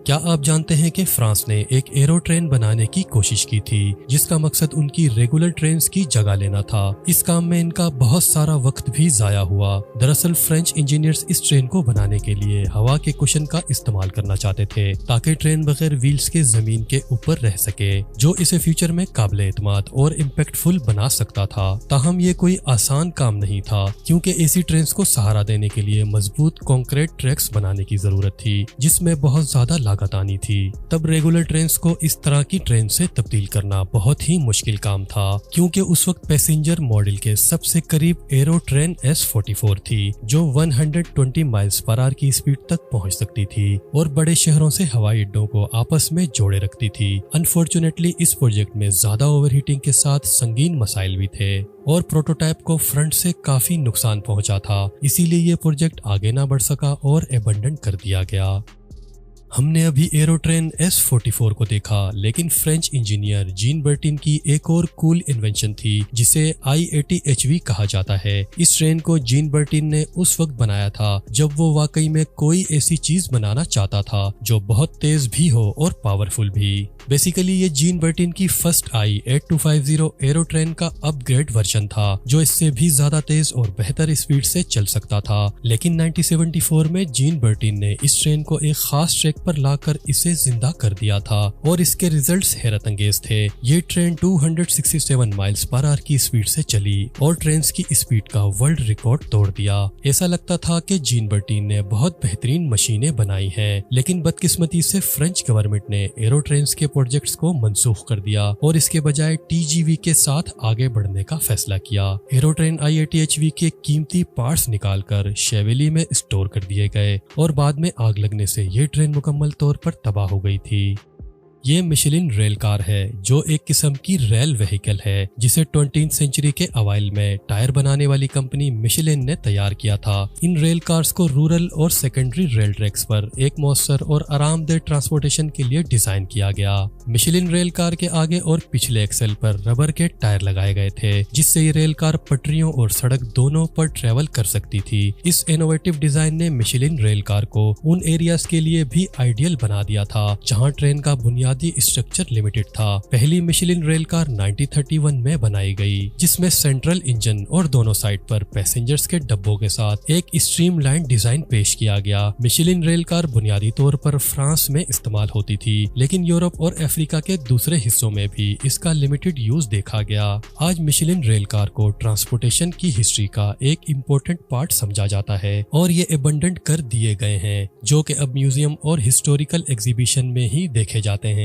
क्या आप जानते हैं कि फ्रांस ने एक एरो ट्रेन बनाने की कोशिश की थी जिसका मकसद उनकी रेगुलर ट्रेन्स की जगह लेना था। इस काम में इनका बहुत सारा वक्त भी जाया हुआ। दरअसल फ्रेंच इंजीनियर्स इस ट्रेन को बनाने के लिए हवा के कुशन का इस्तेमाल करना चाहते थे ताकि ट्रेन बगैर व्हील्स के जमीन के ऊपर रह सके, जो इसे फ्यूचर में काबिल एतमाद और इम्पैक्टफुल बना सकता था। ताहम ये कोई आसान काम नहीं था क्योंकि ऐसी ट्रेन्स को सहारा देने के लिए मजबूत कॉन्क्रीट ट्रैक्स बनाने की जरूरत थी जिसमें बहुत ज्यादा लागत आनी थी। तब रेगुलर ट्रेन्स को इस तरह की ट्रेन से तब्दील करना बहुत ही मुश्किल काम था क्योंकि उस वक्त पैसेंजर मॉडल के सबसे करीब एरो ट्रेन S44 थी जो 120 माइल्स पर आवर की स्पीड तक पहुंच सकती थी और बड़े शहरों से हवाई अड्डों को आपस में जोड़े रखती थी। अनफॉर्चुनेटली इस प्रोजेक्ट में ज्यादा ओवरहीटिंग के साथ संगीन मसाइल भी थे और प्रोटोटाइप को फ्रंट से काफी नुकसान पहुंचा था, इसीलिए ये प्रोजेक्ट आगे ना बढ़ सका और एबंडन कर दिया गया। हमने अभी एरो ट्रेन S44 को देखा, लेकिन फ्रेंच इंजीनियर जीन बर्टिन की एक और कूल इन्वेंशन थी जिसे I-80HV कहा जाता है। इस ट्रेन को जीन बर्टिन ने उस वक्त बनाया था जब वो वाकई में कोई ऐसी चीज बनाना चाहता था जो बहुत तेज भी हो और पावरफुल भी। बेसिकली ये जीन बर्टिन की फर्स्ट I-8250 एरो ट्रेन का अपग्रेड वर्जन था जो इससे भी ज्यादा तेज और बेहतर स्पीड से चल सकता था। लेकिन 1974 में जीन बर्टिन ने इस ट्रेन को एक खास ट्रैक पर लाकर इसे जिंदा कर दिया था और इसके रिजल्ट्स हैरत अंगेज थे। ये ट्रेन 267 माइल्स पर आवर की स्पीड से चली और ट्रेन की स्पीड का वर्ल्ड रिकॉर्ड तोड़ दिया। ऐसा लगता था कि जीन बर्टिन ने बहुत बेहतरीन मशीनें बनाई हैं, लेकिन बदकिस्मती से फ्रेंच गवर्नमेंट ने एरो ट्रेन के प्रोजेक्ट्स को मंसूख कर दिया और इसके बजाय TGV के साथ आगे बढ़ने का फैसला किया। एरो ट्रेन I-80HV के कीमती पार्ट्स निकालकर शेवेली में स्टोर कर दिए गए और बाद में आग लगने से ये ट्रेन मुकम्मल तौर पर तबाह हो गई थी। ये मिशेलिन रेल कार है जो एक किस्म की रेल व्हीकल है जिसे 20th सेंचुरी के अवाइल में टायर बनाने वाली कंपनी मिशेलिन ने तैयार किया था। इन रेल कार्स को रूरल और सेकेंडरी रेल ट्रैक्स पर एक मौसर और आरामदेह ट्रांसपोर्टेशन के लिए डिजाइन किया गया। मिशेलिन रेल कार के आगे और पिछले एक्सेल पर रबर के टायर लगाए गए थे जिससे ये रेल कार पटरियों और सड़क दोनों पर ट्रेवल कर सकती थी। इस इनोवेटिव डिजाइन ने मिशेलिन रेल कार को उन एरियाज के लिए भी आइडियल बना दिया था जहाँ ट्रेन का बुनियादी स्ट्रक्चर लिमिटेड था। पहली मिशेलिन रेल कार 1931 में बनाई गई जिसमें सेंट्रल इंजन और दोनों साइड पर पैसेंजर्स के डब्बों के साथ एक स्ट्रीमलाइन डिजाइन पेश किया गया। मिशेलिन रेल कार बुनियादी तौर पर फ्रांस में इस्तेमाल होती थी, लेकिन यूरोप और अफ्रीका के दूसरे हिस्सों में भी इसका लिमिटेड यूज देखा गया। आज मिशेलिन रेल कार को ट्रांसपोर्टेशन की हिस्ट्री का एक इम्पोर्टेंट पार्ट समझा जाता है और ये एबंडेंट कर दिए गए हैं जो कि अब म्यूजियम और हिस्टोरिकल एग्जीबिशन में ही देखे जाते हैं।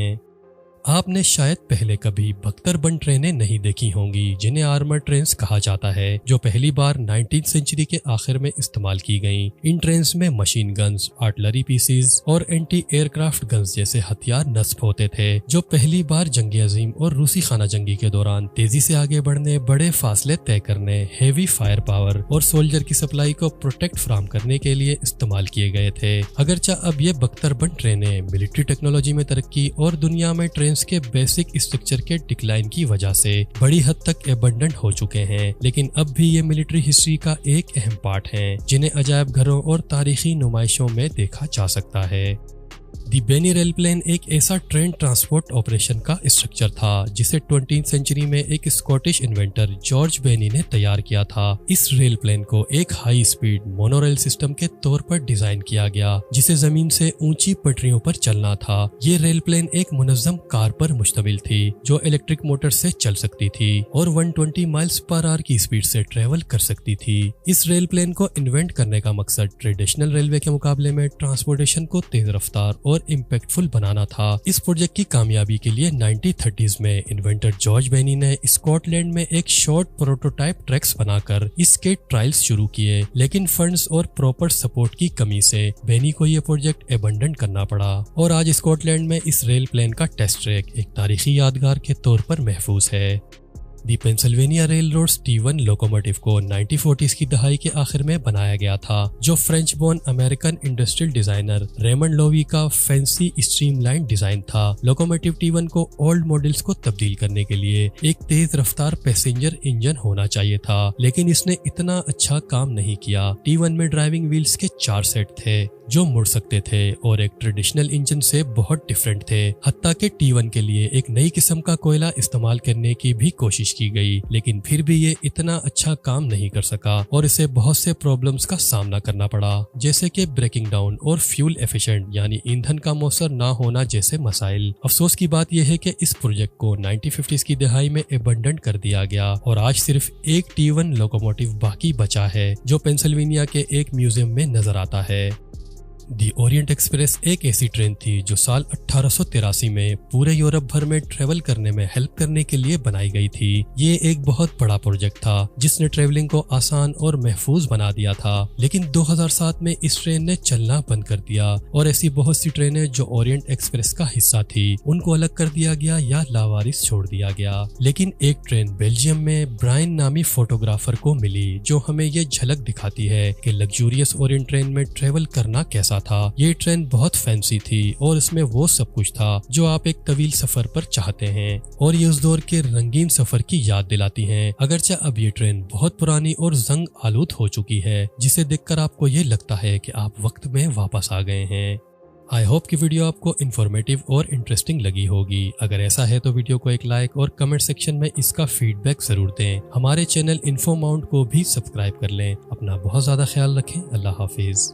आपने शायद पहले कभी बख्तरबंद ट्रेनें नहीं देखी होंगी जिन्हें आर्मर ट्रेन्स कहा जाता है, जो पहली बार 19th सेंचुरी के आखिर में इस्तेमाल की गईं। इन ट्रेन्स में मशीन गन्स, आर्टिलरी पीसेस और एंटी एयरक्राफ्ट गन्स जैसे हथियार नस्ब होते थे जो पहली बार जंग अजीम और रूसी खाना जंगी के दौरान तेजी से आगे बढ़ने, बड़े फासले तय करने, हेवी फायर पावर और सोल्जर की सप्लाई को प्रोटेक्ट फराहम करने के लिए इस्तेमाल किए गए थे। अगरचे अब ये बख्तरबंद ट्रेनें मिलिट्री टेक्नोलॉजी में तरक्की और दुनिया में ट्रेन के बेसिक स्ट्रक्चर के डिक्लाइन की वजह से बड़ी हद तक एबंडेंट हो चुके हैं, लेकिन अब भी ये मिलिट्री हिस्ट्री का एक अहम पार्ट हैं जिन्हें अजायब घरों और तारीखी नुमाइशों में देखा जा सकता है। दी बेनी रेल प्लेन एक ऐसा ट्रेन ट्रांसपोर्ट ऑपरेशन का स्ट्रक्चर था जिसे 20th सेंचुरी में एक स्कॉटिश इन्वेंटर जॉर्ज बेनी ने तैयार किया था। इस रेल प्लेन को एक हाई स्पीड मोनोरेल सिस्टम के तौर पर डिजाइन किया गया जिसे जमीन से ऊंची पटरियों पर चलना था। ये रेल प्लेन एक मुनज़्ज़म कार पर मुश्तमिल थी जो इलेक्ट्रिक मोटर से चल सकती थी और 120 माइल्स पर आवर की स्पीड से ट्रेवल कर सकती थी। इस रेल प्लेन को इन्वेंट करने का मकसद ट्रेडिशनल रेलवे के मुकाबले में ट्रांसपोर्टेशन को तेज रफ्तार और इम्पैक्टफुल बनाना था। इस प्रोजेक्ट की कामयाबी के लिए 1930s में इन्वेंटर जॉर्ज बेनी ने स्कॉटलैंड में एक शॉर्ट प्रोटोटाइप ट्रैक्स बनाकर इसके ट्रायल्स शुरू किए, लेकिन फंड्स और प्रॉपर सपोर्ट की कमी से बेनी को यह प्रोजेक्ट एबंडन करना पड़ा और आज स्कॉटलैंड में इस रेल प्लेन का टेस्ट ट्रैक एक तारीखी यादगार के तौर पर महफूज है। The Pennsylvania railroad T1 locomotive को 1940s की दहाई के आखिर में बनाया गया था जो French born American industrial designer Raymond Loewy का फैंसी स्ट्रीमलाइन डिजाइन था। लोकोमोटिव T1 को ओल्ड मॉडल्स को तब्दील करने के लिए एक तेज रफ्तार पैसेंजर इंजन होना चाहिए था, लेकिन इसने इतना अच्छा काम नहीं किया। T1 में ड्राइविंग व्हील्स के 4 सेट थे जो मुड़ सकते थे और एक ट्रेडिशनल इंजन से बहुत डिफरेंट थे। हत्ता के T1 के लिए एक नई किस्म का कोयला इस्तेमाल करने की भी कोशिश की गई, लेकिन फिर भी ये इतना अच्छा काम नहीं कर सका और इसे बहुत से प्रॉब्लम्स का सामना करना पड़ा, जैसे कि ब्रेकिंग डाउन और फ्यूल एफिशिएंट यानी ईंधन का मौसर ना होना जैसे मसाइल। अफसोस की बात यह है कि इस प्रोजेक्ट को 1950s की दिहाई में एबंडन कर दिया गया और आज सिर्फ एक T1 लोकोमोटिव बाकी बचा है जो पेंसिल्वेनिया के एक म्यूजियम में नजर आता है। दी ओरिएंट एक्सप्रेस एक ऐसी ट्रेन थी जो साल 1883 में पूरे यूरोप भर में ट्रेवल करने में हेल्प करने के लिए बनाई गई थी। ये एक बहुत बड़ा प्रोजेक्ट था जिसने ट्रेवलिंग को आसान और महफूज बना दिया था, लेकिन 2007 में इस ट्रेन ने चलना बंद कर दिया और ऐसी बहुत सी ट्रेनें जो ओरिएंट एक्सप्रेस का हिस्सा थी उनको अलग कर दिया गया या लावारिस छोड़ दिया गया। लेकिन एक ट्रेन बेल्जियम में ब्रायन नामी फोटोग्राफर को मिली जो हमें ये झलक दिखाती है कि लग्जूरियस ओरिएंट ट्रेन में ट्रेवल करना कैसा था। ये ट्रेन बहुत फैंसी थी और इसमें वो सब कुछ था जो आप एक तवील सफर पर चाहते हैं और ये उस दौर के रंगीन सफर की याद दिलाती हैं। अगरचे अब ये ट्रेन बहुत पुरानी और जंग आलूद हो चुकी है, जिसे देखकर आपको ये लगता है कि आप वक्त में वापस आ गए हैं। आई होप कि वीडियो आपको इन्फॉर्मेटिव और इंटरेस्टिंग लगी होगी। अगर ऐसा है तो वीडियो को एक लाइक और कमेंट सेक्शन में इसका फीडबैक जरूर दें। हमारे चैनल इन्फो माउंट को भी सब्सक्राइब कर लें। अपना बहुत ज्यादा ख्याल रखें। अल्लाह हाफिज।